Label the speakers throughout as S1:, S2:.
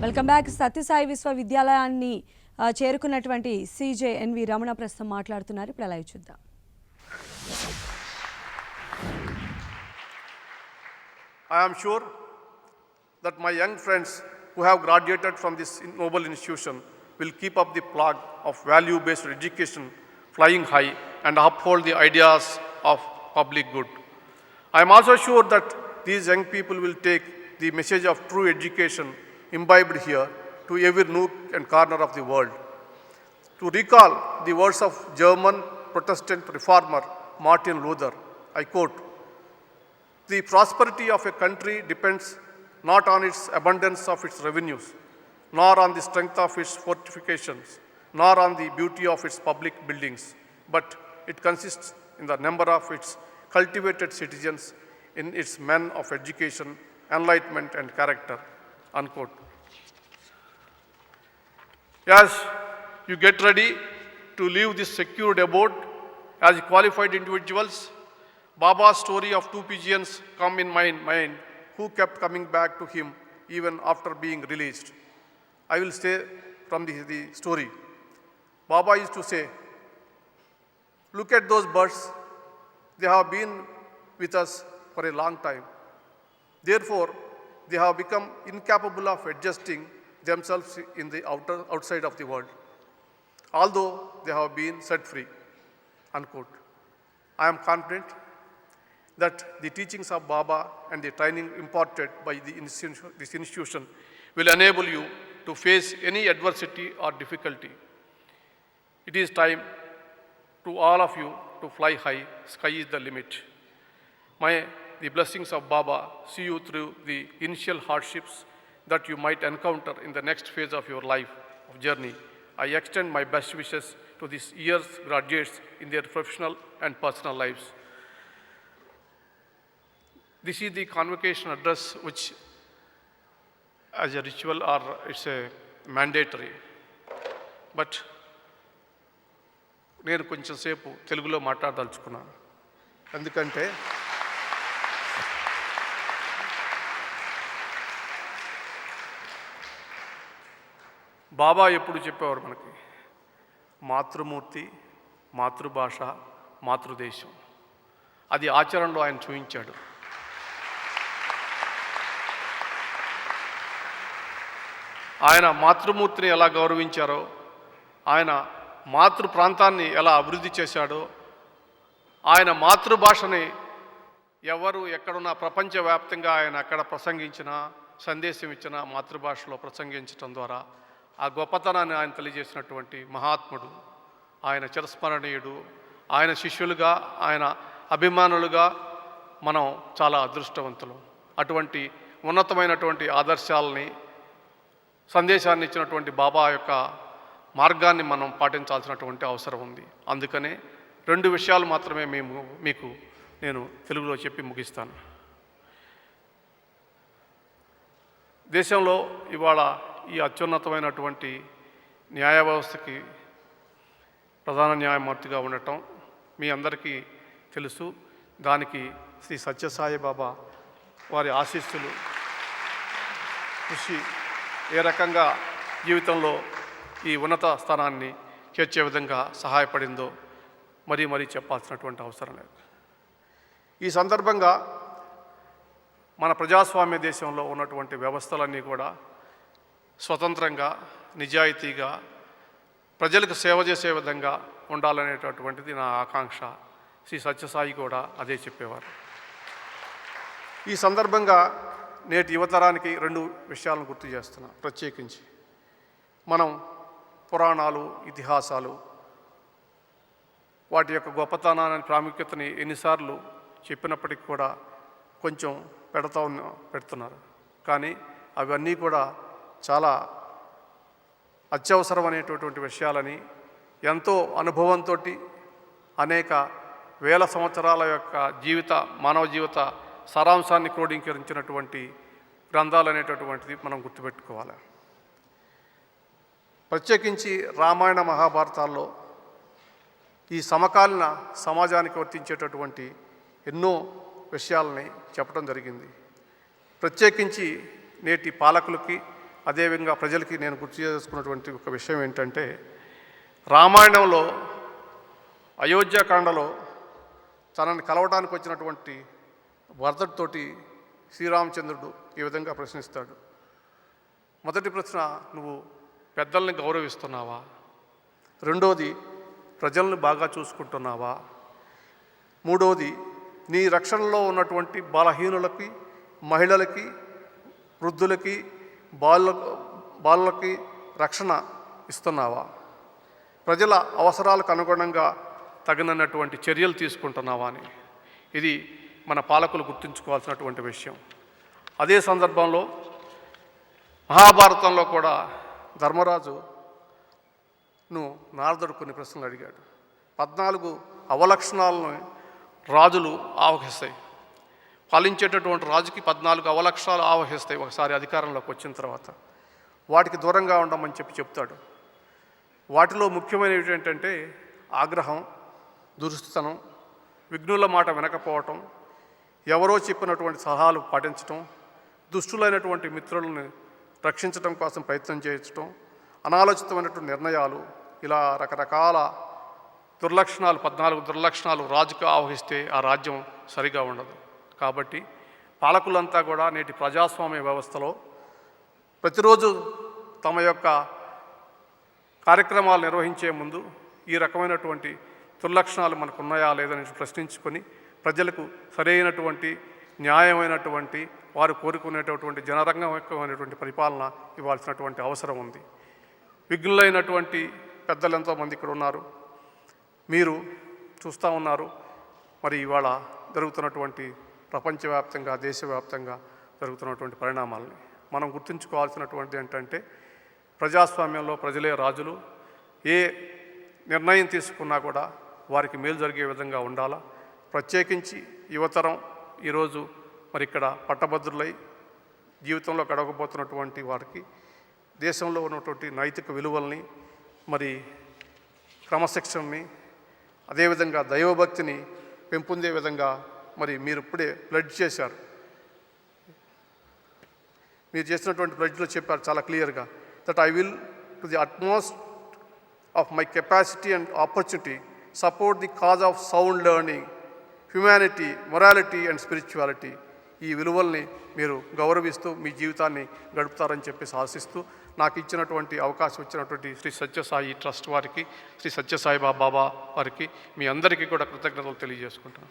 S1: Welcome back. Sathya Sai విశ్వవిద్యాలయాన్ని చేరుకున్నటువంటి CJ N V Ramana ప్రస్తుతం మాట్లాడుతున్నారు. ఇప్పుడు లైవ్ చూద్దాం.
S2: I am sure that my young friends who have graduated from this noble institution will keep up the flag of value-based education flying high and uphold the ideas of public good. I am also sure that these young people will take the message of true education imbibed here to every nook and corner of the world. To recall the words of German Protestant reformer Martin Luther, I quote, "The prosperity of a country depends not on its abundance of its revenues, nor on the strength of its fortifications, nor on the beauty of its public buildings, but it consists in the number of its cultivated citizens, in its men of education, enlightenment and character." Unquote. As you get ready to leave this secured abode as qualified individuals, Baba's story of two pigeons come in my mind who kept coming back to him even after being released. I will say from the story. Baba used to say, "Look at those birds. They have been with us for a long time. Therefore, they have become incapable of adjusting themselves in the outside of the world, although they have been set free." Unquote. I am confident that the teachings of Baba and the training imparted by this institution will enable you to face any adversity or difficulty. It is time to all of you to fly high. Sky is the limit. May the blessings of Baba see you through the initial hardships that you might encounter in the next phase of your life of journey. I extend my best wishes to this year's graduates in their professional and personal lives. This is the convocation address, which as a ritual or it's a mandatory. But నేను కొంచెం సేపు తెలుగులో మాట్లాడదలుచుకున్నాను. ఎందుకంటే బాబా ఎప్పుడు చెప్పేవారు మనకి, మాతృమూర్తి, మాతృభాష, మాతృదేశం. అది ఆచరణలో ఆయన చూపించాడు. ఆయన మాతృమూర్తిని ఎలా గౌరవించారో, ఆయన మాతృ ప్రాంతాన్ని ఎలా అభివృద్ధి చేశాడో, ఆయన మాతృభాషని ఎవరు ఎక్కడున్నా ప్రపంచవ్యాప్తంగా ఆయన అక్కడ ప్రసంగించినా, సందేశం ఇచ్చినా మాతృభాషలో ప్రసంగించడం ద్వారా ఆ గొప్పతనాన్ని ఆయన తెలియజేసినటువంటి మహాత్ముడు, ఆయన చిరస్మరణీయుడు. ఆయన శిష్యులుగా, ఆయన అభిమానులుగా మనం చాలా అదృష్టవంతులు. అటువంటి ఉన్నతమైనటువంటి ఆదర్శాలని, సందేశాన్ని ఇచ్చినటువంటి బాబా యొక్క మార్గాన్ని మనం పాటించాల్సినటువంటి అవసరం ఉంది. అందుకనే 2 విషయాలు మాత్రమే మీకు నేను తెలుగులో చెప్పి ముగిస్తాను. దేశంలో ఇవాళ ఈ అత్యున్నతమైనటువంటి న్యాయ వ్యవస్థకి ప్రధాన న్యాయమూర్తిగా ఉండటం మీ అందరికీ తెలుసు. దానికి శ్రీ సత్యసాయి బాబా వారి ఆశీస్సులు, కృషి ఏ రకంగా జీవితంలో ఈ ఉన్నత స్థానాన్ని చేర్చే విధంగా సహాయపడిందో మరీ చెప్పాల్సినటువంటి అవసరం లేదు. ఈ సందర్భంగా మన ప్రజాస్వామ్య దేశంలో ఉన్నటువంటి వ్యవస్థలన్నీ కూడా స్వతంత్రంగా, నిజాయితీగా, ప్రజలకు సేవ చేసే విధంగా ఉండాలనేటటువంటిది నా ఆకాంక్ష. శ్రీ సత్యసాయి కూడా అదే చెప్పేవారు. ఈ సందర్భంగా నేటి యువతరానికి 2 విషయాలను గుర్తు చేస్తున్నా. ప్రత్యేకించి మనం పురాణాలు, ఇతిహాసాలు, వాటి యొక్క గొప్పతనాన్ని, ప్రాముఖ్యతని ఎన్నిసార్లు చెప్పినప్పటికీ కూడా కొంచెం పెడుతున్నారు. కానీ అవన్నీ కూడా చాలా అత్యవసరమైనటువంటి విషయాలని, ఎంతో అనుభవంతో అనేక వేల సంవత్సరాల యొక్క మానవ జీవిత సారాంశాన్ని క్రోడీకరించినటువంటి గ్రంథాలు అనేటటువంటిది మనం గుర్తుపెట్టుకోవాలి. ప్రత్యేకించి రామాయణ మహాభారతాల్లో ఈ సమకాలీన సమాజానికి వర్తించేటటువంటి ఎన్నో విషయాలని చెప్పడం జరిగింది. ప్రత్యేకించి నేటి పాలకులకి, అదేవిధంగా ప్రజలకి నేను గుర్తు చేసుకున్నటువంటి ఒక విషయం ఏంటంటే, రామాయణంలో అయోధ్యాకాండలో తనని కలవడానికి వచ్చినటువంటి భరతుడితోటి శ్రీరామచంద్రుడు ఈ విధంగా ప్రశ్నిస్తాడు. మొదటి ప్రశ్న, నువ్వు పెద్దల్ని గౌరవిస్తున్నావా? రెండోది, ప్రజల్ని బాగా చూసుకుంటున్నావా? మూడోది, నీ రక్షణలో ఉన్నటువంటి బలహీనులకి, మహిళలకి, వృద్ధులకి, బాలులకి రక్షణ ఇస్తున్నావా? ప్రజల అవసరాలకు అనుగుణంగా తగినటువంటి చర్యలు తీసుకుంటున్నావా అని. ఇది మన పాలకులు గుర్తుంచుకోవాల్సినటువంటి విషయం. అదే సందర్భంలో మహాభారతంలో కూడా ధర్మరాజును నారదుడు కొన్ని ప్రశ్నలు అడిగాడు. 14 అవలక్షణాలను రాజులు ఆవహిస్తాయి. పాలించేటటువంటి రాజుకి 14 అవలక్షణాలు ఆవహిస్తాయి ఒకసారి అధికారంలోకి వచ్చిన తర్వాత. వాటికి దూరంగా ఉండమని చెప్తాడు. వాటిలో ముఖ్యమైనవి ఏంటంటే ఆగ్రహం, దురుస్తనం, విఘ్నుల మాట వినకపోవటం, ఎవరో చెప్పినటువంటి సలహాలు పాటించటం, దుష్టులైనటువంటి మిత్రులను రక్షించడం కోసం ప్రయత్నం చేయించటం, అనాలోచితమైనటువంటి నిర్ణయాలు, ఇలా రకరకాల దుర్లక్షణాలు, 14 దుర్లక్షణాలు రాజుకు ఆవహిస్తే ఆ రాజ్యం సరిగా ఉండదు. కాబట్టి పాలకులంతా కూడా నేటి ప్రజాస్వామ్య వ్యవస్థలో ప్రతిరోజు తమ యొక్క కార్యక్రమాలు నిర్వహించే ముందు ఈ రకమైనటువంటి దుర్లక్షణాలు మనకు ఉన్నాయా లేదని ప్రశ్నించుకొని ప్రజలకు సరైనటువంటి న్యాయమైనటువంటి వారు కోరుకునేటటువంటి జనరంగమైనటువంటి పరిపాలన ఇవ్వాల్సినటువంటి అవసరం ఉంది. విఘ్నులైనటువంటి పెద్దలు ఎంతోమంది ఇక్కడ ఉన్నారు. మీరు చూస్తూ ఉన్నారు మరి ఇవాళ జరుగుతున్నటువంటి ప్రపంచవ్యాప్తంగా, దేశవ్యాప్తంగా జరుగుతున్నటువంటి పరిణామాలని. మనం గుర్తుంచుకోవాల్సినటువంటిది ఏంటంటే, ప్రజాస్వామ్యంలో ప్రజలే రాజులు. ఏ నిర్ణయం తీసుకున్నా కూడా వారికి మేలు జరిగే విధంగా ఉండాలా. ప్రత్యేకించి యువతరం ఈరోజు మరి ఇక్కడ పట్టభద్రులై జీవితంలో గడవబోతున్నటువంటి వారికి దేశంలో ఉన్నటువంటి నైతిక విలువల్ని, మరి క్రమశిక్షణని, అదేవిధంగా దైవభక్తిని పెంపొందే విధంగా మరి మీరు ఇప్పుడే ప్లెడ్జ్ చేశారు. మీరు చేసినటువంటి ప్లెడ్జ్లో చెప్పారు చాలా క్లియర్గా, that I will to the utmost of my capacity and opportunity support the cause of sound learning, humanity, morality and spirituality. ఈ విలువల్ని మీరు గౌరవిస్తూ మీ జీవితాన్ని గడుపుతారని చెప్పేసి ఆశిస్తూ, నాకు ఇచ్చినటువంటి అవకాశం ఇచ్చినటువంటి శ్రీ సత్యసాయి ట్రస్ట్ వారికి, శ్రీ సత్యసాయి బాబా వారికి, మీ అందరికీ కూడా కృతజ్ఞతలు తెలియజేసుకుంటాను.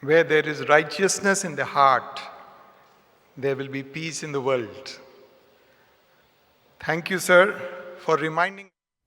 S3: Where there is righteousness in the heart, there will be peace in the world. Thank you, sir, for reminding